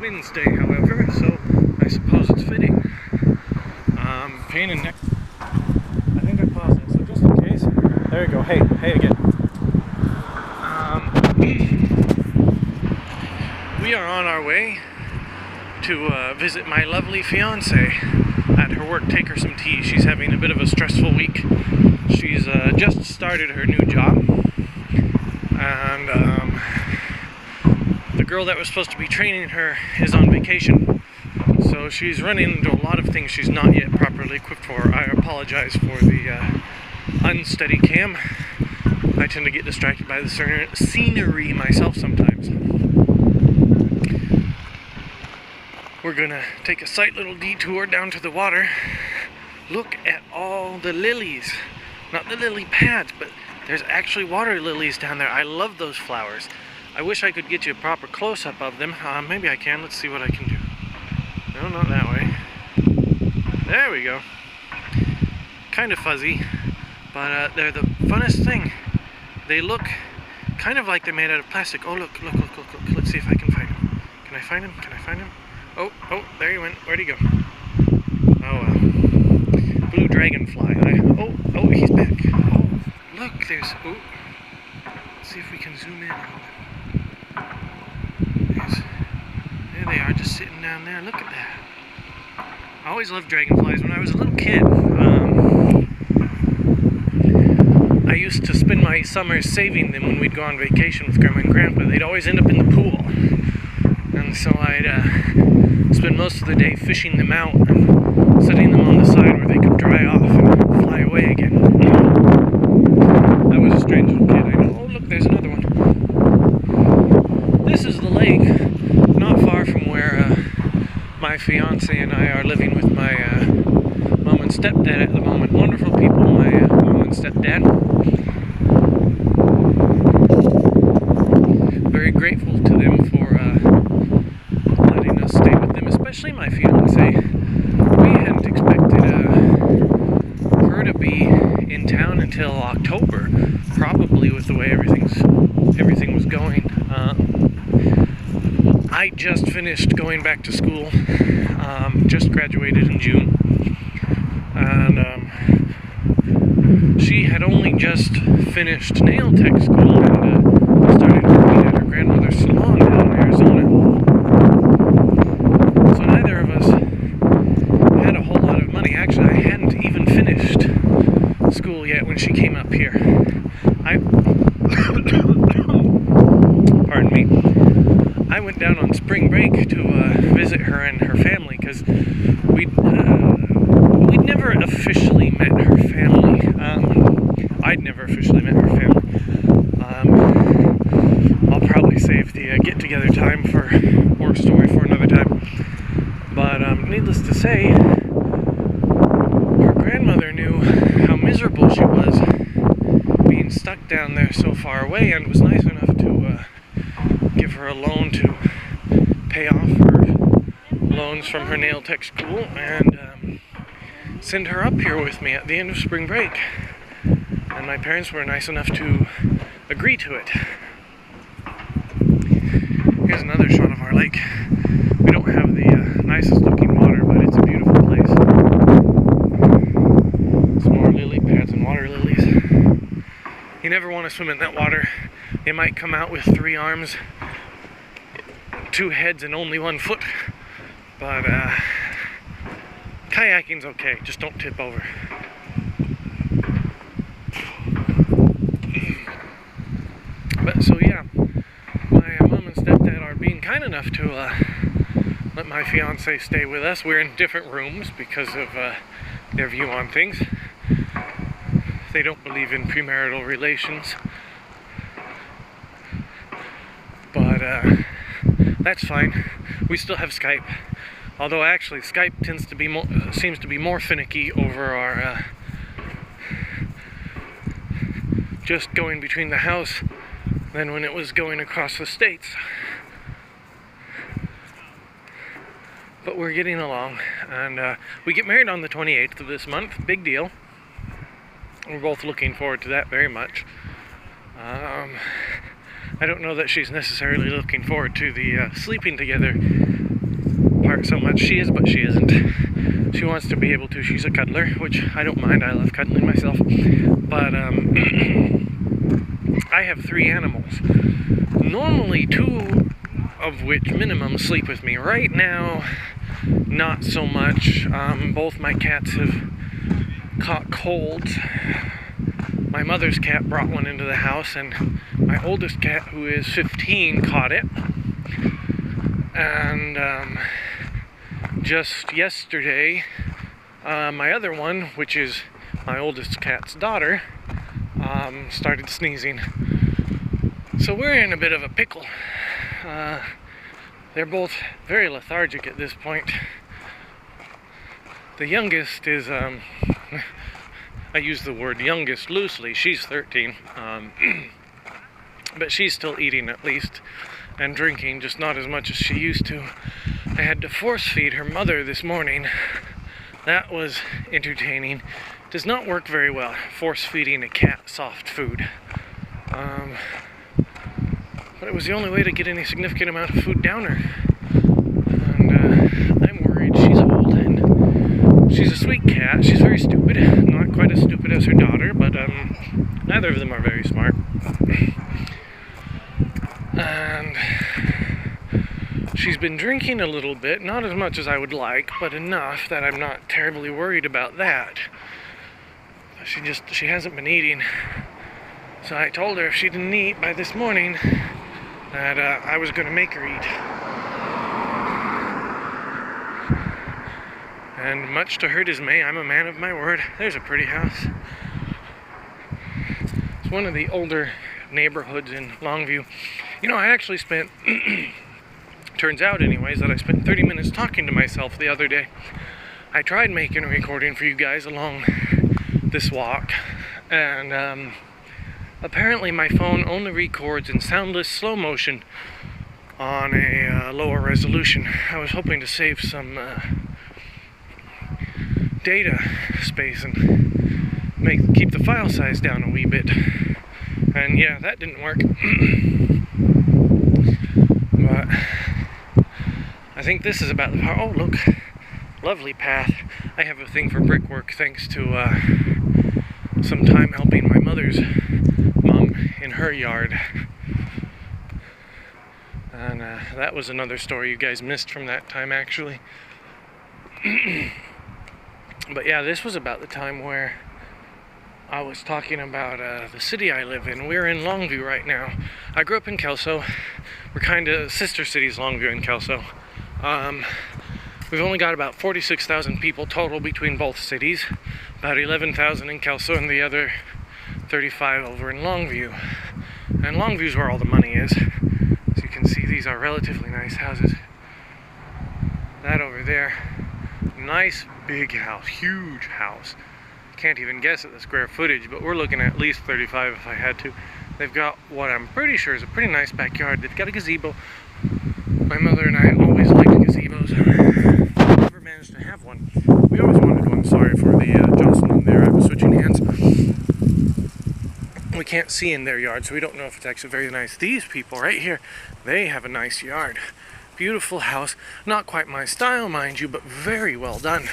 Wednesday, however, so I suppose it's fitting. Painnneck. I think I paused it, so just in case. There we go. Hey again. We are on our way to visit my lovely fiance at her work, take her some tea. She's having a bit of a stressful week. She's just started her new job, and the girl that was supposed to be training her is on vacation. So she's running into a lot of things she's not yet properly equipped for. I apologize for the unsteady cam. I tend to get distracted by the scenery myself sometimes. We're gonna take a slight little detour down to the water. Look at all the lilies. Not the lily pads, but there's actually water lilies down there. I love those flowers. I wish I could get you a proper close-up of them. Maybe I can. Let's see what I can do. No, not that way. There we go. Kind of fuzzy, but they're the funnest thing. They look kind of like they're made out of plastic. Oh, look. Let's see if I can find him. Can I find him? Oh, there he went. Where'd he go? Oh, blue dragonfly. Oh, he's back. Oh, look, there's... Oh. Let's see if we can zoom in on them. There they are, just sitting down there. Look at that. I always loved dragonflies. When I was a little kid, I used to spend my summers saving them when we'd go on vacation with Grandma and Grandpa. They'd always end up in the pool. And so I'd spend most of the day fishing them out and setting them on the side where they could dry off and fly away again. I was a strange little kid, I know. Oh, look, there's another one. This is the lake, not far from where my fiance and I are living with my mom and stepdad at the moment. Wonderful people, my mom and stepdad. Very grateful to them for letting us stay with them, especially my fiance. We hadn't expected her to be in town until October, probably with the way everything was going. I just finished going back to school, just graduated in June, and she had only just finished nail tech school and started working at her grandmother's salon down in Arizona. So neither of us had a whole lot of money. Actually, I hadn't even finished school yet when she came up here. Pardon me. I went down on spring break to visit her and her family because we'd never officially met her family. I'd never officially met her family. I'll probably save the get-together time or story for another time. But needless to say, her grandmother knew how miserable she was being stuck down there so far away, and was nice enough to give her a loan to pay off her loans from her nail tech school and send her up here with me at the end of spring break. And my parents were nice enough to agree to it. Here's another shot of our lake. We don't have the nicest looking water, but it's a beautiful place. Some more lily pads and water lilies. You never want to swim in that water. They might come out with 3 arms, 2 heads, and only 1 foot. But kayaking's okay, just don't tip over. But so yeah, my mom and stepdad are being kind enough to let my fiance stay with us. We're in different rooms because of their view on things. They don't believe in premarital relations. But that's fine. We still have Skype. Although actually Skype seems to be more finicky over our just going between the house than when it was going across the states. But we're getting along, and we get married on the 28th of this month. Big deal. We're both looking forward to that very much. I don't know that she's necessarily looking forward to the sleeping together aren't so much. She is, but she isn't. She wants to be able to. She's a cuddler, which I don't mind. I love cuddling myself. But I have 3 animals. Normally 2 of which minimum sleep with me. Right now, not so much. Both my cats have caught colds. My mother's cat brought one into the house, and my oldest cat, who is 15, caught it. And just yesterday, my other one, which is my oldest cat's daughter, started sneezing. So we're in a bit of a pickle. They're both very lethargic at this point. The youngest is, I use the word youngest loosely, she's 13, but she's still eating at least, and drinking, just not as much as she used to. I had to force feed her mother this morning. That was entertaining. Does not work very well, force feeding a cat soft food. But it was the only way to get any significant amount of food down her. And I'm worried. She's old and she's a sweet cat. She's very stupid. Not quite as stupid as her daughter, but neither of them are very smart. And she's been drinking a little bit, not as much as I would like, but enough that I'm not terribly worried about that. She hasn't been eating. So I told her if she didn't eat by this morning, that I was going to make her eat. And much to her dismay, I'm a man of my word. There's a pretty house. It's one of the older neighborhoods in Longview. You know, I actually spent, turns out anyways, that I spent 30 minutes talking to myself the other day. I tried making a recording for you guys along this walk, and apparently my phone only records in soundless slow motion on a lower resolution. I was hoping to save some data space and keep the file size down a wee bit. And yeah, that didn't work. But I think this is about the part. Oh, look. Lovely path. I have a thing for brickwork thanks to some time helping my mother's mom in her yard. And that was another story you guys missed from that time, actually. But yeah, this was about the time where I was talking about the city I live in. We're in Longview right now. I grew up in Kelso. We're kind of sister cities, Longview and Kelso. We've only got about 46,000 people total between both cities. About 11,000 in Kelso and the other 35 over in Longview. And Longview's where all the money is. As you can see, these are relatively nice houses. That over there, nice big house, huge house. Can't even guess at the square footage, but we're looking at least 35 if I had to. They've got what I'm pretty sure is a pretty nice backyard. They've got a gazebo. My mother and I always liked gazebos. Never managed to have one. We always wanted one. Sorry for the jostling there. I was switching hands. We can't see in their yard, so we don't know if it's actually very nice. These people right here, they have a nice yard. Beautiful house. Not quite my style, mind you, but very well done.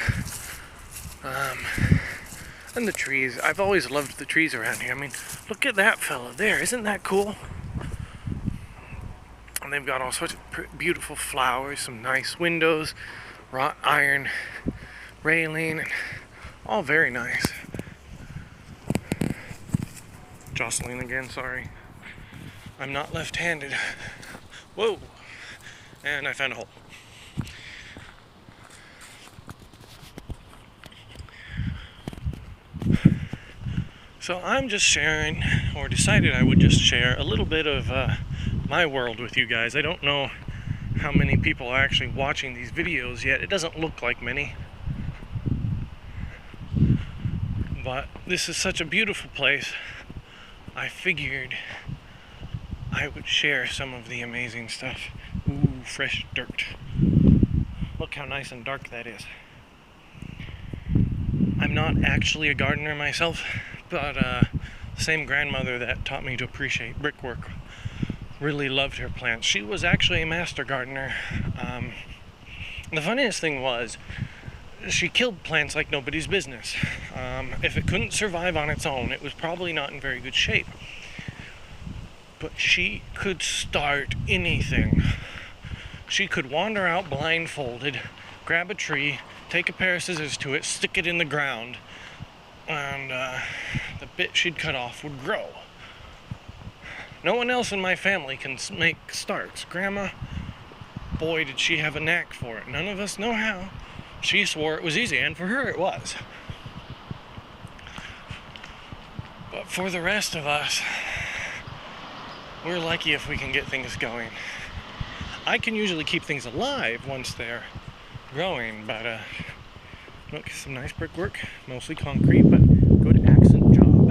And the trees. I've always loved the trees around here. I mean, look at that fella there. Isn't that cool? And they've got all sorts of beautiful flowers, some nice windows, wrought iron railing, and all very nice. Jostling again, sorry. I'm not left-handed. Whoa! And I found a hole. So I'm just sharing, or decided I would just share a little bit of my world with you guys. I don't know how many people are actually watching these videos yet. It doesn't look like many. But this is such a beautiful place. I figured I would share some of the amazing stuff. Ooh, fresh dirt. Look how nice and dark that is. I'm not actually a gardener myself, but the same grandmother that taught me to appreciate brickwork really loved her plants. She was actually a master gardener. The funniest thing was, she killed plants like nobody's business. If it couldn't survive on its own, it was probably not in very good shape. But she could start anything. She could wander out blindfolded, grab a tree, take a pair of scissors to it, stick it in the ground, and the bit she'd cut off would grow. No one else in my family can make starts. Grandma, boy, did she have a knack for it. None of us know how. She swore it was easy, and for her it was. But for the rest of us, we're lucky if we can get things going. I can usually keep things alive once they're growing, but look, some nice brickwork, mostly concrete, but good accent job.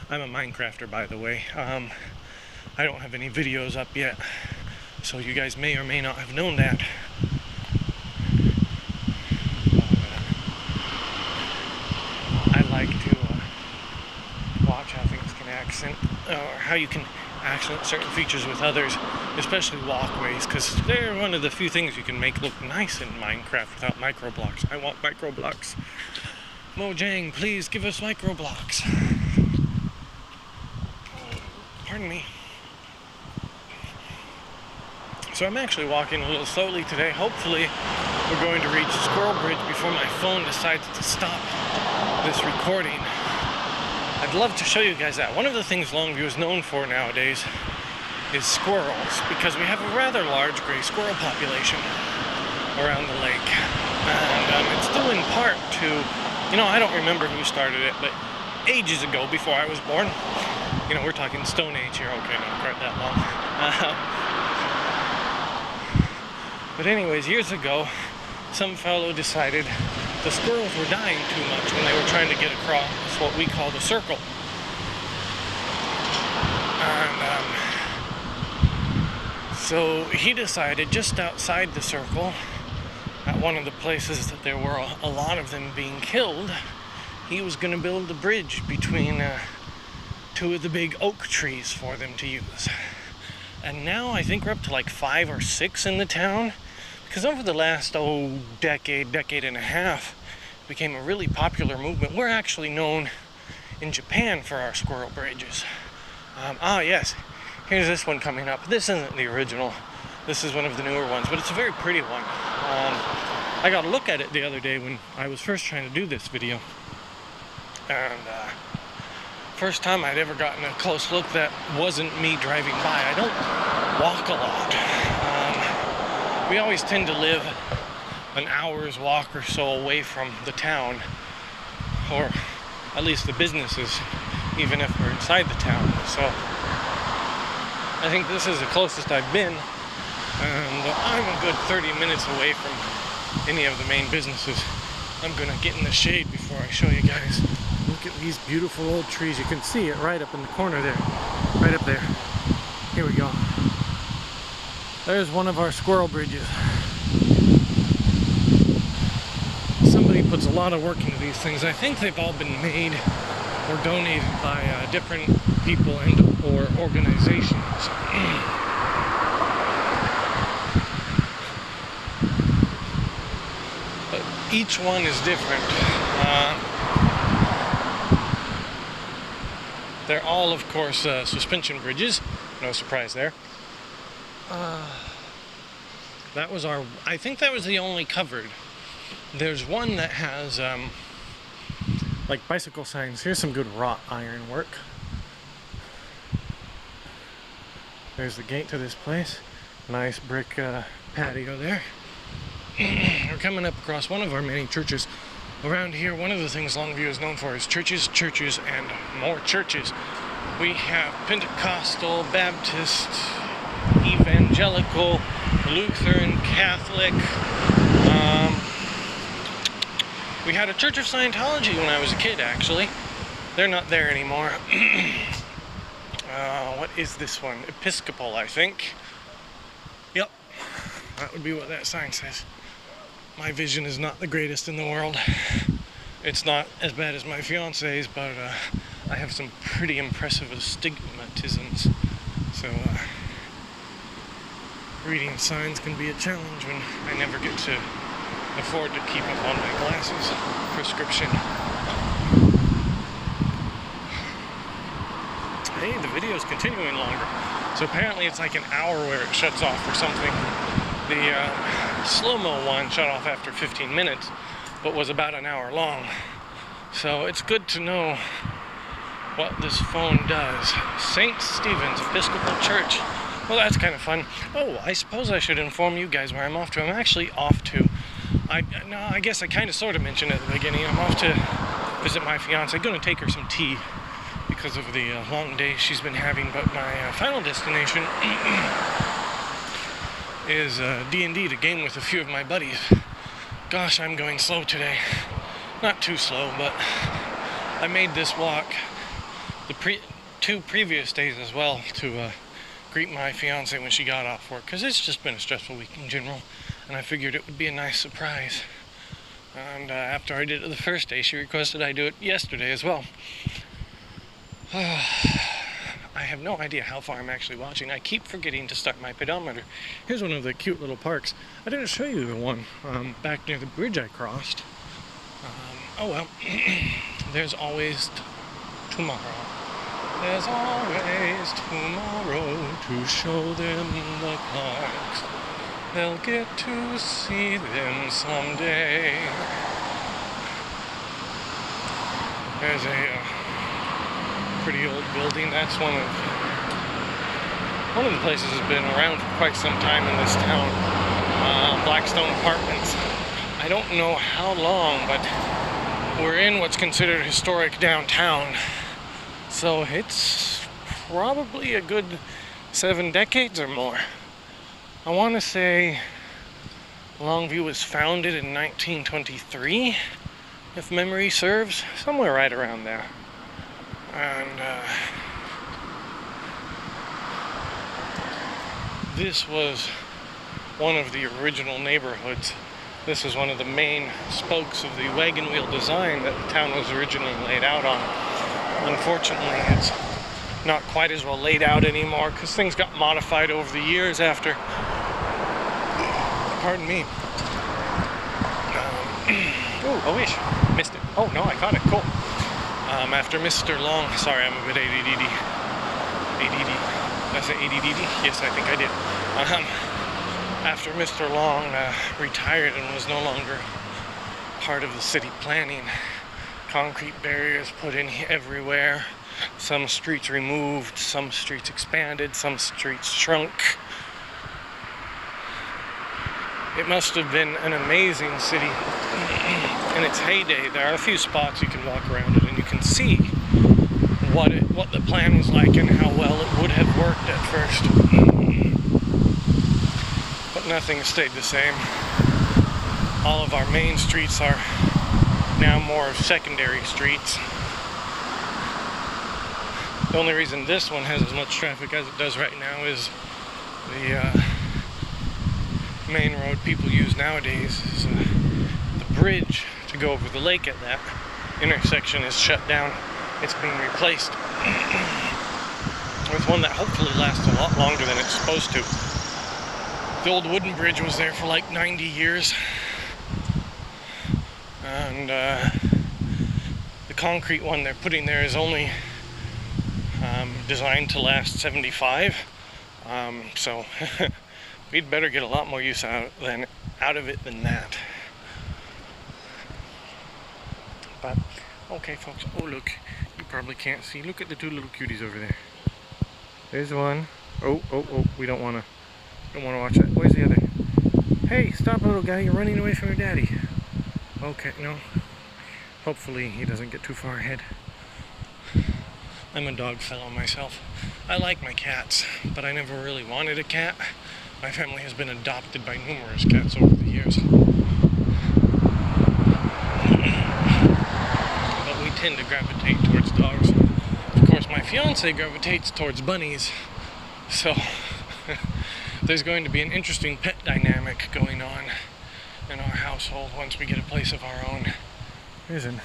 I'm a Minecrafter, by the way. I don't have any videos up yet, so you guys may or may not have known that. I like to watch how things can accent, or how you can accent certain features with others, especially walkways, because they're one of the few things you can make look nice in Minecraft without microblocks. I want microblocks. Mojang, please give us microblocks. Pardon me. So I'm actually walking a little slowly today. Hopefully we're going to reach Squirrel Bridge before my phone decides to stop this recording. I'd love to show you guys that. One of the things Longview is known for nowadays is squirrels, because we have a rather large gray squirrel population around the lake. And it's due in part to, I don't remember who started it, but ages ago, before I was born, we're talking Stone Age here, okay, not quite that long. But anyways, years ago, some fellow decided the squirrels were dying too much when they were trying to get across what we call the circle. And so he decided just outside the circle, at one of the places that there were a lot of them being killed, he was going to build a bridge between two of the big oak trees for them to use. And now I think we're up to like 5 or 6 in the town, because over the last decade and a half, it became a really popular movement. We're actually known in Japan for our squirrel bridges. Yes, here's this one coming up. This isn't the original. This is one of the newer ones, but it's a very pretty one. I got a look at it the other day when I was first trying to do this video. And first time I'd ever gotten a close look that wasn't me driving by. I don't walk a lot. We always tend to live an hour's walk or so away from the town, or at least the businesses, even if we're inside the town. So I think this is the closest I've been, and I'm a good 30 minutes away from any of the main businesses. I'm gonna get in the shade before I show you guys. Look at these beautiful old trees. You can see it right up in the corner there, right up there. Here we go. There's one of our squirrel bridges. Somebody puts a lot of work into these things. I think they've all been made or donated by different people and or organizations. But each one is different. They're all, of course, suspension bridges. No surprise there. That was I think that was the only covered. There's one that has, like bicycle signs. Here's some good wrought iron work. There's the gate to this place. Nice brick patio there. We're coming up across one of our many churches. Around here, one of the things Longview is known for is churches, and more churches. We have Pentecostal, Baptist, Evangelical, Lutheran, Catholic. We had a Church of Scientology when I was a kid, actually. They're not there anymore. What is this one? Episcopal, I think. Yep, that would be what that sign says. My vision is not the greatest in the world. It's not as bad as my fiance's, but I have some pretty impressive astigmatisms. So reading signs can be a challenge when I never get to afford to keep up on my glasses prescription. Hey, the video is continuing longer. So apparently it's like an hour where it shuts off or something. The slow-mo one shut off after 15 minutes, but was about an hour long. So it's good to know what this phone does. St. Stephen's Episcopal Church. Well, that's kind of fun. Oh, I suppose I should inform you guys where I'm off to. I'm actually off to... I guess I kind of sort of mentioned at the beginning. I'm off to visit my fiance. I'm going to take her some tea because of the long day she's been having. But my final destination is D&D, to game with a few of my buddies. Gosh, I'm going slow today. Not too slow, but I made this walk the two previous days as well to greet my fiance when she got off work, because it's just been a stressful week in general, and I figured it would be a nice surprise. And after I did it the first day, she requested I do it yesterday as well. I have no idea how far I'm actually watching. I keep forgetting to start my pedometer. Here's one of the cute little parks. I didn't show you the one back near the bridge I crossed. Oh well, there's always tomorrow. There's always tomorrow to show them the parks. They'll get to see them someday. There's a pretty old building. That's one of the places that's been around for quite some time in this town. Blackstone Apartments. I don't know how long, but we're in what's considered historic downtown. So it's probably a good 7 decades or more. I want to say Longview was founded in 1923, if memory serves, somewhere right around there. And this was one of the original neighborhoods. This is one of the main spokes of the wagon wheel design that the town was originally laid out on. Unfortunately, it's not quite as well laid out anymore because things got modified over the years after. Pardon me. Oh, I wish. Missed it. Oh, no, I caught it. Cool. After Mr. Long, sorry, I'm a bit ADD. Did I say ADD? Yes, I think I did. After Mr. Long retired and was no longer part of the city planning, concrete barriers put in everywhere, some streets removed, some streets expanded, some streets shrunk. It must have been an amazing city in its heyday. There are a few spots you can walk around it and you can see what the plan was like and how well it would have worked at first. But nothing has stayed the same. All of our main streets are now more of secondary streets. The only reason this one has as much traffic as it does right now is the main road people use nowadays is the bridge to go over the lake at that intersection is shut down. It's being replaced with one that hopefully lasts a lot longer than it's supposed to. The old wooden bridge was there for like 90 years. And the concrete one they're putting there is only designed to last 75. So we'd better get a lot more use out of it than that. But okay, folks. Oh, look! You probably can't see. Look at the two little cuties over there. There's one. Oh! We don't want to watch that. Where's the other? Hey, stop, little guy! You're running away from your daddy. Okay, no. Hopefully he doesn't get too far ahead. I'm a dog fellow myself. I like my cats, but I never really wanted a cat. My family has been adopted by numerous cats over the years. But we tend to gravitate towards dogs. Of course, my fiance gravitates towards bunnies. So there's going to be an interesting pet dynamic going on in our household once we get a place of our own. Here's an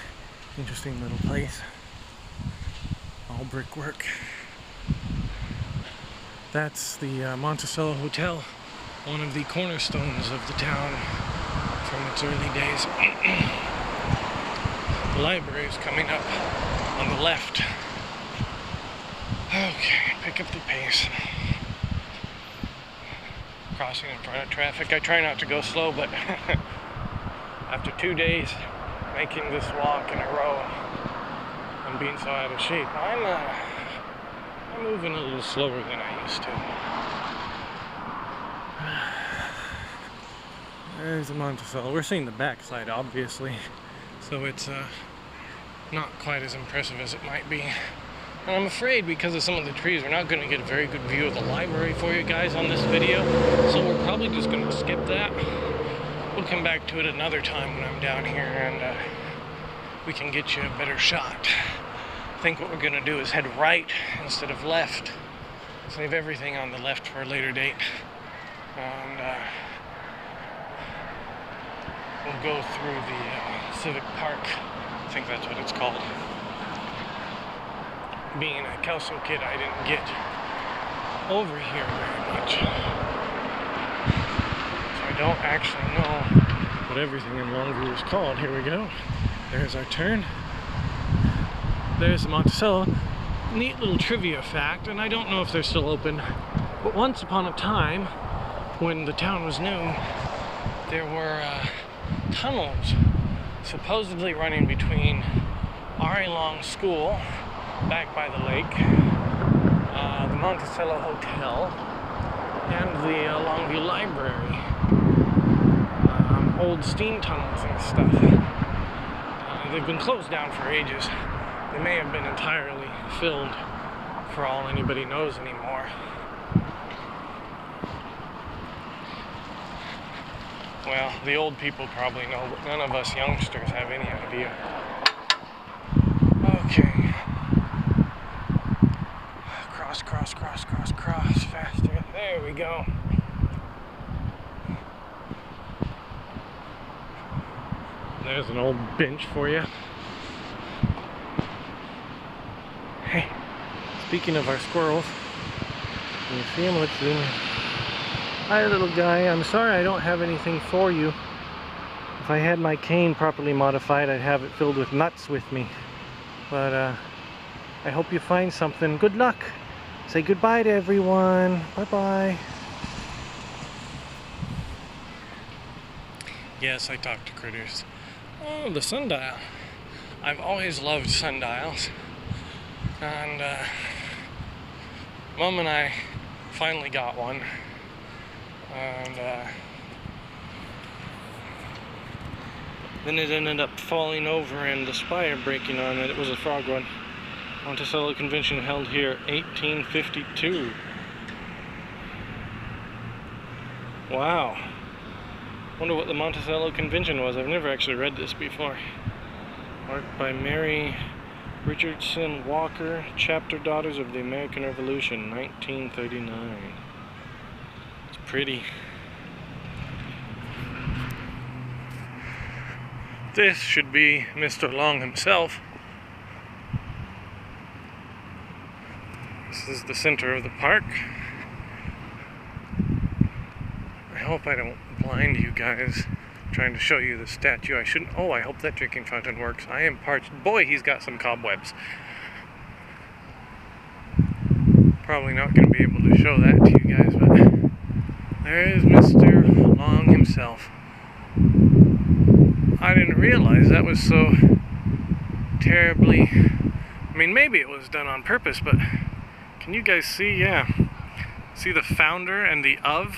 interesting little place. All brickwork. That's the Monticello Hotel, one of the cornerstones of the town. from its early days. The library is coming up on the left. Okay, pick up the pace. Crossing in front of traffic. I try not to go slow, but after 2 days making this walk in a row and being so out of shape, I'm moving a little slower than I used to. There's the Monticello. We're seeing the backside, obviously, so it's not quite as impressive as it might be. And I'm afraid because of some of the trees, we're not going to get a very good view of the library for you guys on this video, so we're probably just going to skip that. We'll come back to it another time when I'm down here and we can get you a better shot. I think what we're going to do is head right instead of left. Save everything on the left for a later date. And we'll go through the Civic Park. I think that's what it's called. Being a Kelso kid, I didn't get over here very much. So I don't actually know what everything in Longview is called. Here we go. There's our turn. There's the Monticello. Neat little trivia fact, and I don't know if they're still open, but once upon a time, when the town was new, there were tunnels supposedly running between R.A. Long School, back by the lake, the Monticello Hotel, and the Longview Library. Old steam tunnels and stuff. They've been closed down for ages. They may have been entirely filled for all anybody knows anymore. Well, the old people probably know, but none of us youngsters have any idea. Okay. Cross, faster. There we go. There's an old bench for you. Hey, speaking of our squirrels, can you see him? Let's zoom in. Hi, little guy. I'm sorry I don't have anything for you. If I had my cane properly modified, I'd have it filled with nuts with me. But I hope you find something. Good luck. Say goodbye to everyone. Bye-bye. Yes, I talk to critters. Oh, the sundial. I've always loved sundials. And Mom and I finally got one. And then it ended up falling over and the spire breaking on it. It was a frog one. Monticello Convention held here 1852. Wow. Wonder what the Monticello Convention was. I've never actually read this before. Marked by Mary Richardson Walker, Chapter Daughters of the American Revolution, 1939. It's pretty. This should be Mr. Long himself. This is the center of the park. I hope I don't blind you guys trying to show you the statue. I shouldn't. Oh, I hope that drinking fountain works. I am parched. Boy, he's got some cobwebs. Probably not going to be able to show that to you guys, but there is Mr. Long himself. I didn't realize that was so terribly... I mean, maybe it was done on purpose, but can you guys see? Yeah. See the founder and the of?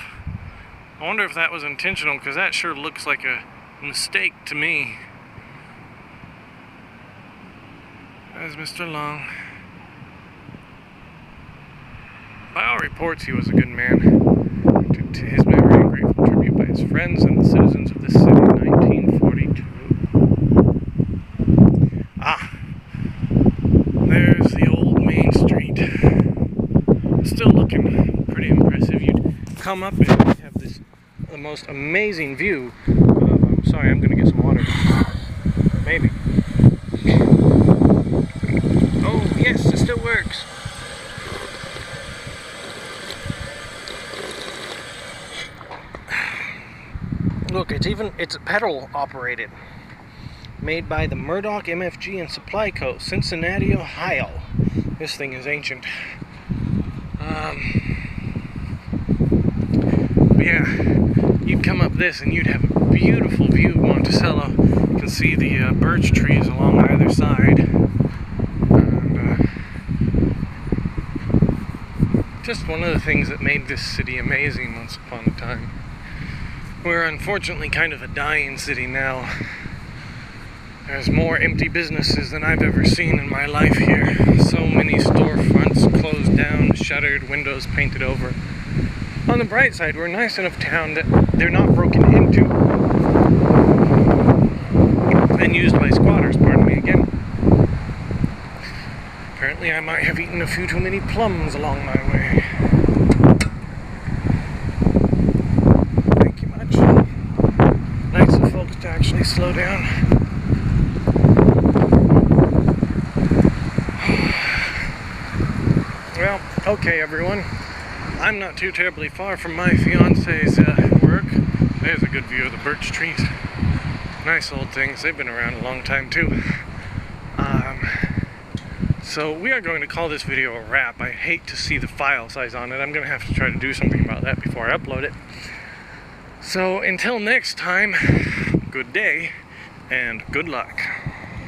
I wonder if that was intentional, because that sure looks like a mistake to me. There's Mr. Long. By all reports, he was a good man. To his memory, a grateful tribute by his friends and the citizens of this city in 1942. Ah! There's the old Main Street. Still looking pretty impressive. You'd come up and have this the most amazing view of, sorry, I'm gonna get some water. Maybe. Oh, yes, it still works. Look, it's pedal operated. Made by the Murdoch MFG and Supply Co., Cincinnati, Ohio. This thing is ancient. But yeah, you'd come up this and you'd have a beautiful view of Monticello. You can see the birch trees along either side. And just one of the things that made this city amazing once upon a time. We're unfortunately kind of a dying city now. There's more empty businesses than I've ever seen in my life here. So many storefronts closed down, shuttered, windows painted over. On the bright side, we're a nice enough town that they're not broken into and used by squatters, pardon me again. Apparently I might have eaten a few too many plums along my way. Thank you much. Nice of folks to actually slow down. Well, okay everyone, I'm not too terribly far from my fiance's work. There's a good view of the birch trees. Nice old things, they've been around a long time too. So we are going to call this video a wrap. I hate to see the file size on it. I'm going to have to try to do something about that before I upload it. So until next time, good day and good luck.